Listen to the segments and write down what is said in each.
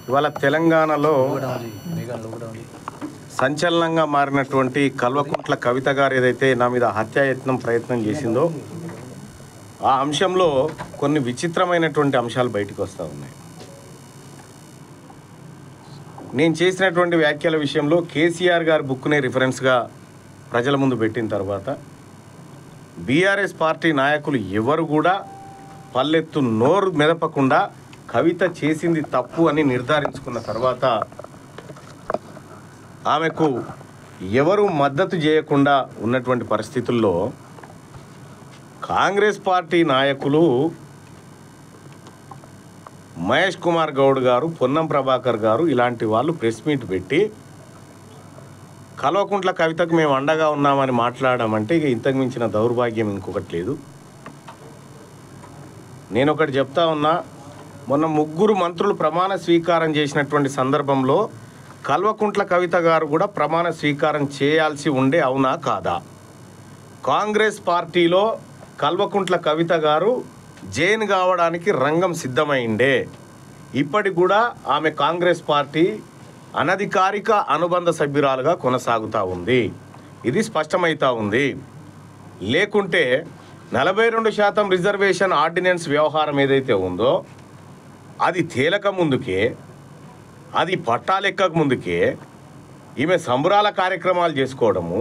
ఇవాళ తెలంగాణలో సంచలనంగా మారినటువంటి కల్వకుంట్ల కవిత గారు ఏదైతే నా మీద హత్యాయత్నం ప్రయత్నం చేసిందో ఆ అంశంలో కొన్ని విచిత్రమైనటువంటి అంశాలు బయటకు వస్తూ ఉన్నాయి. నేను చేసినటువంటి వ్యాఖ్యల విషయంలో కేసీఆర్ గారి బుక్నే రిఫరెన్స్గా ప్రజల ముందు పెట్టిన తర్వాత బీఆర్ఎస్ పార్టీ నాయకులు ఎవరు కూడా పల్లెత్తు నోరు మెదపకుండా కవిత చేసింది తప్పు అని నిర్ధారించుకున్న తర్వాత ఆమెకు ఎవరు మద్దతు చేయకుండా ఉన్నటువంటి పరిస్థితుల్లో కాంగ్రెస్ పార్టీ నాయకులు మహేష్ కుమార్ గౌడ్ గారు, పొన్నం ప్రభాకర్ గారు ఇలాంటి వాళ్ళు ప్రెస్ మీట్ పెట్టి కల్వకుంట్ల కవితకు మేము అండగా ఉన్నామని మాట్లాడమంటే ఇక ఇంతకు మించిన దౌర్భాగ్యం ఇంకొకటి లేదు. నేను ఒకటి చెప్తా ఉన్నా, మొన్న 3 మంత్రులు ప్రమాణ స్వీకారం చేసినటువంటి సందర్భంలో కల్వకుంట్ల కవిత గారు కూడా ప్రమాణ స్వీకారం చేయాల్సి ఉండే, అవునా కాదా? కాంగ్రెస్ పార్టీలో కల్వకుంట్ల కవిత గారు జైన్ కావడానికి రంగం సిద్ధమైండే. ఇప్పటికి కూడా ఆమె కాంగ్రెస్ పార్టీ అనధికారిక అనుబంధ సభ్యురాలుగా కొనసాగుతూ ఉంది. ఇది స్పష్టమవుతూ ఉంది. లేకుంటే 42% రిజర్వేషన్ ఆర్డినెన్స్ వ్యవహారం ఏదైతే ఉందో అది తేలక ముందుకే, అది పట్టాలెక్కక ముందుకే ఈమె సంబరాల కార్యక్రమాలు చేసుకోవడము,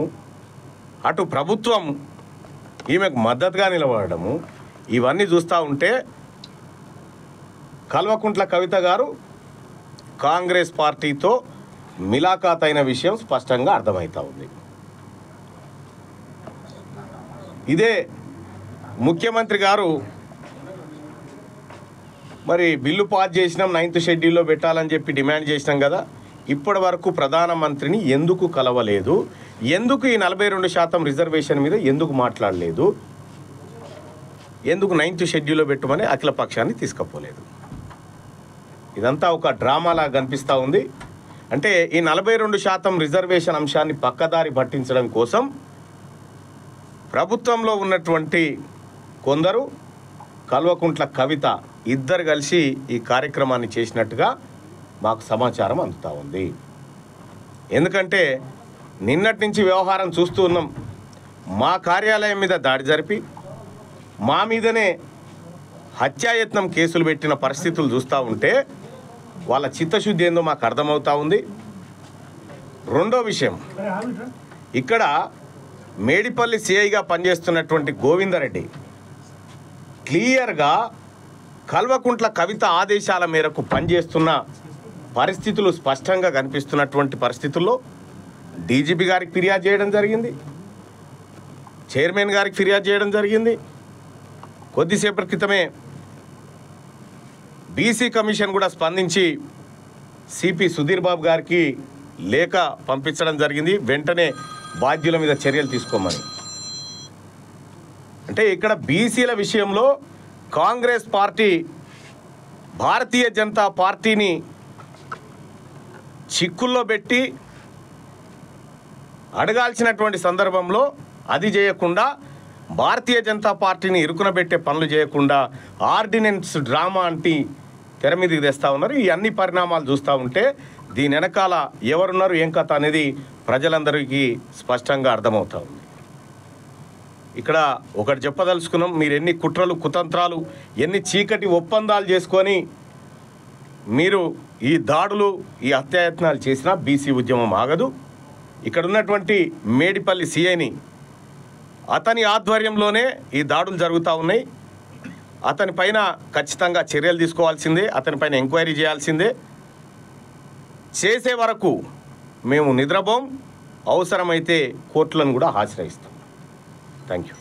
అటు ప్రభుత్వం ఈమెకు మద్దతుగా నిలబడము, ఇవన్నీ చూస్తూ ఉంటే కల్వకుంట్ల కవిత గారు కాంగ్రెస్ పార్టీతో మిలాఖాత్ అయిన విషయం స్పష్టంగా అర్థమవుతూ ఉంది. ఇదే ముఖ్యమంత్రి గారు మరి బిల్లు పాస్ చేసినాం, 9th షెడ్యూల్లో పెట్టాలని చెప్పి డిమాండ్ చేసినాం కదా, ఇప్పటి వరకు ప్రధానమంత్రిని ఎందుకు కలవలేదు? ఎందుకు ఈ 42% రిజర్వేషన్ మీద ఎందుకు మాట్లాడలేదు? ఎందుకు 9th షెడ్యూల్లో పెట్టమని అఖిల పక్షాన్ని తీసుకుపోలేదు? ఇదంతా ఒక డ్రామాలా కనిపిస్తూ ఉంది. అంటే ఈ 42% రిజర్వేషన్ అంశాన్ని పక్కదారి పట్టించడం కోసం ప్రభుత్వంలో ఉన్నటువంటి కొందరు కల్వకుంట్ల కవిత ఇద్దరు కలిసి ఈ కార్యక్రమాన్ని చేసినట్టుగా మాకు సమాచారం అందుతూ ఉంది. ఎందుకంటే నిన్నటి నుంచి వ్యవహారం చూస్తూ ఉన్నాం. మా కార్యాలయం మీద దాడి జరిపి మా మీదనే హత్యాయత్నం కేసులు పెట్టిన పరిస్థితులు చూస్తూ ఉంటే వాళ్ళ చిత్తశుద్ధి ఏందో మాకు అర్థమవుతూ ఉంది. రెండో విషయం, ఇక్కడ మేడిపల్లి సిఐగా పనిచేస్తున్నటువంటి గోవిందరెడ్డి క్లియర్గా కల్వకుంట్ల కవిత ఆదేశాల మేరకు పనిచేస్తున్న పరిస్థితులు స్పష్టంగా కనిపిస్తున్నటువంటి పరిస్థితుల్లో డీజీపీ గారికి ఫిర్యాదు చేయడం జరిగింది, చైర్మన్ గారికి ఫిర్యాదు చేయడం జరిగింది. కొద్దిసేపటి క్రితమే బీసీ కమిషన్ కూడా స్పందించి సిపి సుధీర్ బాబు గారికి లేఖ పంపించడం జరిగింది, వెంటనే బాధ్యుల మీద చర్యలు తీసుకోమని. అంటే ఇక్కడ బీసీల విషయంలో కాంగ్రెస్ పార్టీ భారతీయ జనతా పార్టీని చిక్కుల్లో పెట్టి అడగాల్సినటువంటి సందర్భంలో అది చేయకుండా, భారతీయ జనతా పార్టీని ఇరుకునబెట్టే పనులు చేయకుండా ఆర్డినెన్స్ డ్రామా అంటే తెర మీదకి తెస్తూ ఉన్నారు. ఈ అన్ని పరిణామాలు చూస్తూ ఉంటే దీని వెనకాల ఎవరున్నారు, ఏం కథ అనేది ప్రజలందరికీ స్పష్టంగా అర్థమవుతూ ఉంది. ఇక్కడ ఒకటి చెప్పదలుచుకున్నాం, మీరు ఎన్ని కుట్రలు కుతంత్రాలు, ఎన్ని చీకటి ఒప్పందాలు చేసుకొని మీరు ఈ దాడులు, ఈ హత్యాయత్నాలు చేసినా బీసీ ఉద్యమం ఆగదు. ఇక్కడ ఉన్నటువంటి మేడిపల్లి సిఐని అతని ఆధ్వర్యంలోనే ఈ దాడులు జరుగుతూ ఉన్నాయి. అతని పైన ఖచ్చితంగా చర్యలు తీసుకోవాల్సిందే, అతనిపైన ఎంక్వైరీ చేయాల్సిందే. చేసే వరకు మేము నిద్రపోం, అవసరమైతే కోర్టులను కూడా ఆశ్రయిస్తాం. Thank you.